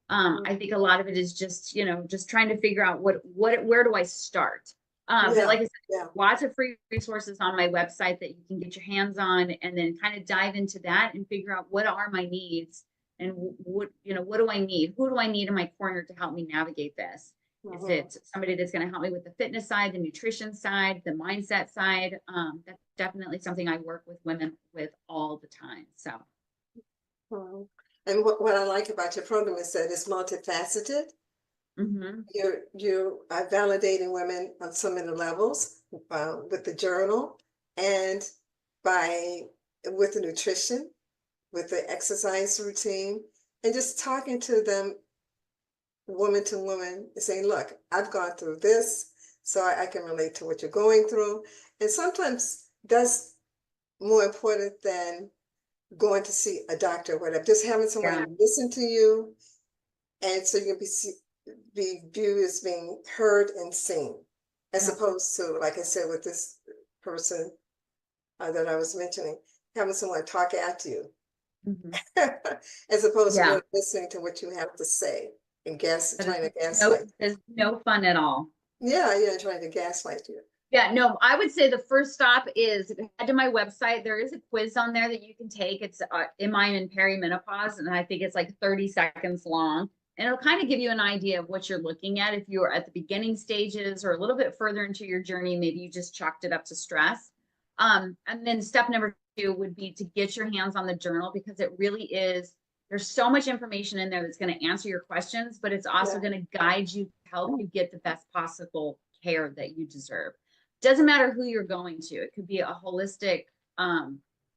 I think a lot of it is just, just trying to figure out where do I start? But like I said, lots of free resources on my website that you can get your hands on and then kind of dive into that and figure out what are my needs and what do I need? Who do I need in my corner to help me navigate this? Is it somebody that's going to help me with the fitness side, the nutrition side, the mindset side? That's definitely something I work with women with all the time. So. And what I like about your program is that it's multifaceted. Mm-hmm. You are validating women on so many levels with the journal and with the nutrition, with the exercise routine, and just talking to them woman to woman and saying, look, I've gone through this, so I can relate to what you're going through. And sometimes that's more important than going to see a doctor or whatever. Just having someone listen to you, and so you can be viewed as being heard and seen, as opposed to, like I said, with this person that I was mentioning, having someone talk at you, as opposed to really listening to what you have to say and trying to gaslight. There's no fun at all. Yeah, trying to gaslight you. Yeah, no, I would say the first stop is head to my website. There is a quiz on there that you can take. It's am I in perimenopause? And I think it's like 30 seconds long. And it'll kind of give you an idea of what you're looking at. If you're at the beginning stages or a little bit further into your journey, maybe you just chalked it up to stress. And then step number 2 would be to get your hands on the journal, because it really is, there's so much information in there that's going to answer your questions, but it's also going to guide you, help you get the best possible care that you deserve. Doesn't matter who you're going to. It could be a holistic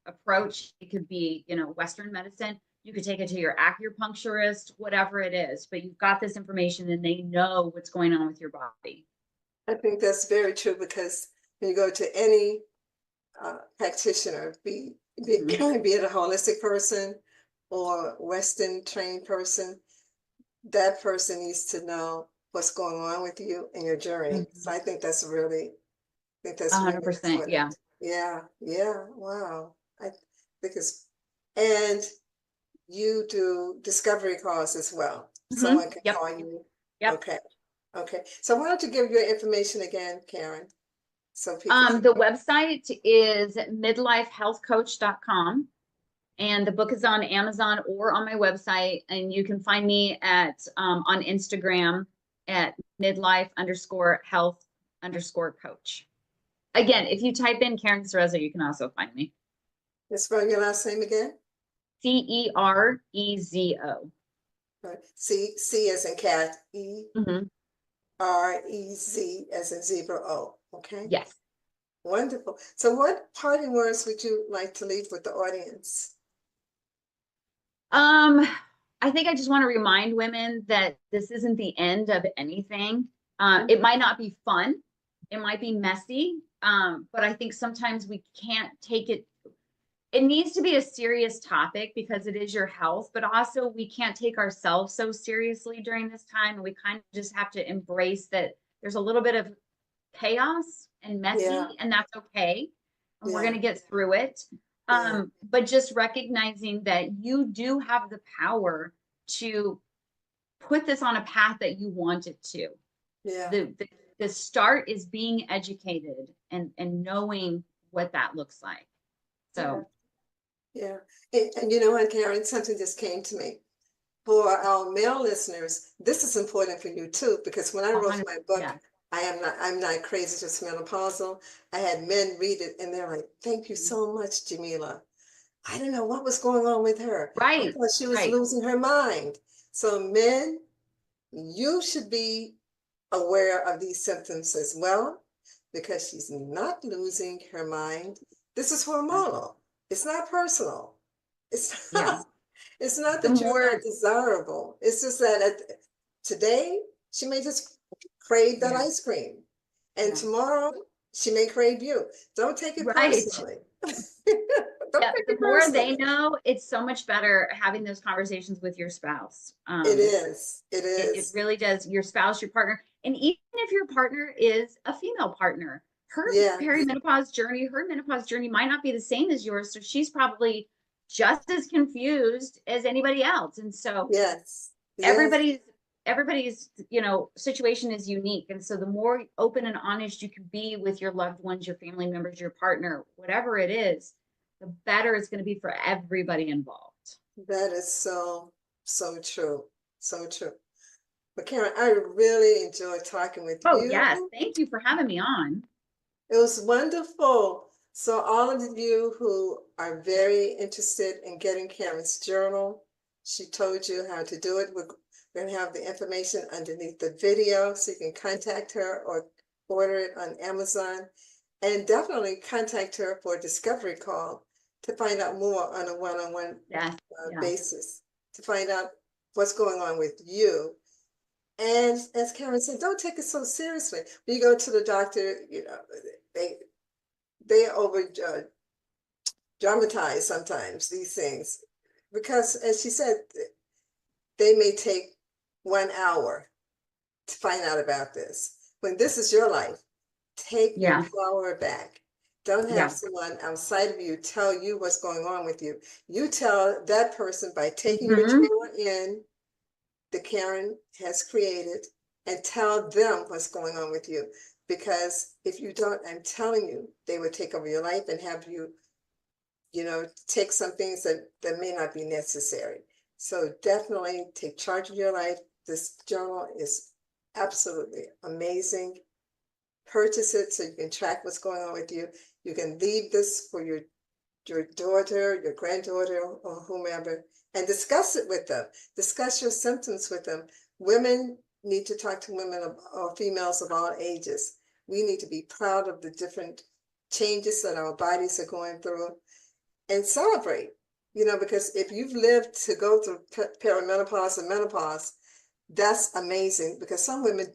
approach. It could be, Western medicine. You could take it to your acupuncturist, whatever it is, but you've got this information and they know what's going on with your body. I think that's very true, because when you go to any practitioner, be it a holistic person or Western trained person, that person needs to know what's going on with you and your journey. So I think that's really, 100%. Yeah. Yeah. Wow. I think it's, and you do discovery calls as well. Someone can call you. Yep. Okay. So why don't you give your information again, Karen? So people the website is midlifehealthcoach.com, and the book is on Amazon or on my website, and you can find me at on Instagram at midlife_health_coach. Again, if you type in Karen Cerezo, you can also find me. Spell your last name again. Cerezo. Right. C as in cat, R-E-Z as in zebra O. Okay. Yes. Wonderful. So what parting words would you like to leave with the audience? I think I just want to remind women that this isn't the end of anything. It might not be fun. It might be messy. But I think sometimes we can't take it. It needs to be a serious topic because it is your health, but also we can't take ourselves so seriously during this time. And we kind of just have to embrace that there's a little bit of chaos and messy, and that's okay. And we're going to get through it. But just recognizing that you do have the power to put this on a path that you want it to. The start is being educated and knowing what that looks like. So and you know what, Karen, something just came to me. For our male listeners, this is important for you too, because when I wrote my book, I'm not crazy, just menopausal. I had men read it and they're like, thank you so much, Jamila. I don't know what was going on with her. Right. I thought she was losing her mind. So men, you should be aware of these symptoms as well, because she's not losing her mind. This is hormonal. It's not personal. It's not, it's not that you're not desirable. It's just that today she may just crave that ice cream, and tomorrow she may crave you. Don't take it personally. The more they know, it's so much better having those conversations with your spouse. It is. It really does. Your spouse, your partner, and even if your partner is a female partner, her perimenopause journey, her menopause journey might not be the same as yours. So she's probably just as confused as anybody else. And so everybody's situation is unique. And so the more open and honest you can be with your loved ones, your family members, your partner, whatever it is, the better it's going to be for everybody involved. That is so true. So true. But Karen, I really enjoyed talking with you. Oh, yes. Thank you for having me on. It was wonderful. So all of you who are very interested in getting Karen's journal, she told you how to do it. We're going to have the information underneath the video so you can contact her or order it on Amazon, and definitely contact her for a discovery call to find out more on a one-on-one basis, to find out what's going on with you. And as Karen said, don't take it so seriously. When you go to the doctor, they over dramatize sometimes these things, because as she said, they may take 1 hour to find out about this. When this is your life, take your power back. Don't have someone outside of you tell you what's going on with you. You tell that person by taking your journal in that Karen has created, and tell them what's going on with you. because if you don't, I'm telling you, they would take over your life and have you, take some things that may not be necessary. So definitely take charge of your life. This journal is absolutely amazing. Purchase it so you can track what's going on with you. You can leave this for your daughter, your granddaughter, or whomever, and discuss it with them. Discuss your symptoms with them. Women need to talk to women or females of all ages. We need to be proud of the different changes that our bodies are going through and celebrate, because if you've lived to go through perimenopause and menopause, that's amazing, because some women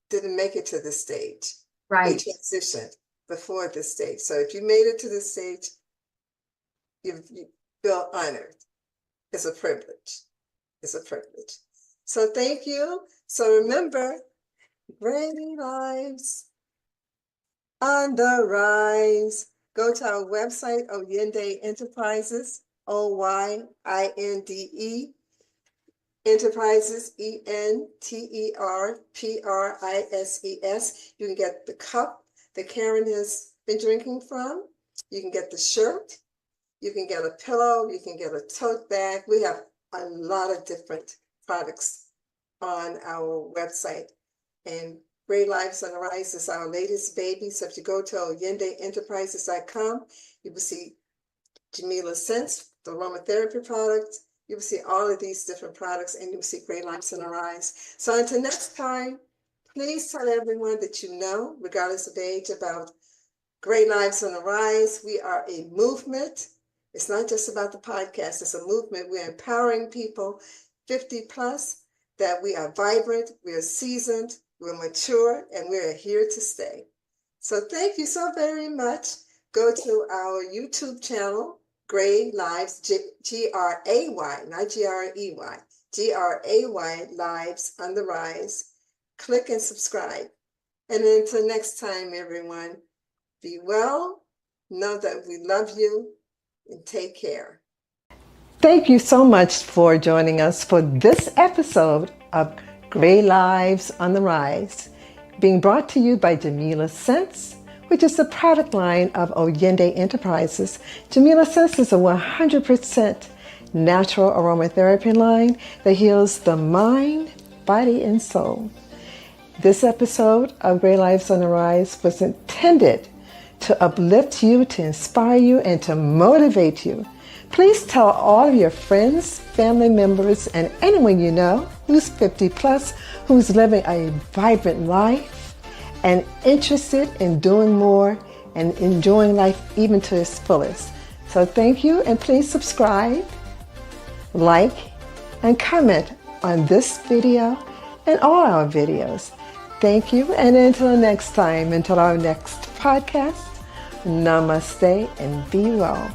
didn't make it to this stage. They Right. transitioned before this stage. So if you made it to this stage, you feel honored. It's a privilege. It's a privilege. So thank you. So remember, great lives on the rise. Go to our website, Oyinde Enterprises, OYINDE Enterprises, ENTERPRISES. You can get the cup that Karen has been drinking from. You can get the shirt. You can get a pillow. You can get a tote bag. We have a lot of different products on our website. And Great Lives on the Rise is our latest baby. So if you go to oyindeenterprises.com, you will see Jamila Sense, the aromatherapy product. You will see all of these different products, and you will see Great Lives on the Rise. So until next time, please tell everyone that you know, regardless of age, about Great Lives on the Rise. We are a movement. It's not just about the podcast. It's a movement. We're empowering people 50 plus, that we are vibrant, we are seasoned, we're mature, and we're here to stay. So thank you so very much. Go to our YouTube channel, Gray Lives, G-R-A-Y, not G-R-E-Y, G-R-A-Y, Lives on the Rise. Click and subscribe. And until next time, everyone, be well, know that we love you, and take care. Thank you so much for joining us for this episode of Gray Lives on the Rise, being brought to you by Jamila Sense, which is the product line of Oyinde Enterprises. Jamila Sense is a 100% natural aromatherapy line that heals the mind, body, and soul. This episode of Gray Lives on the Rise was intended to uplift you, to inspire you, and to motivate you. Please tell all of your friends, family members, and anyone you know who's 50 plus, who's living a vibrant life and interested in doing more and enjoying life even to its fullest. So thank you, and please subscribe, like, and comment on this video and all our videos. Thank you, and until next time, until our next podcast, namaste and be well.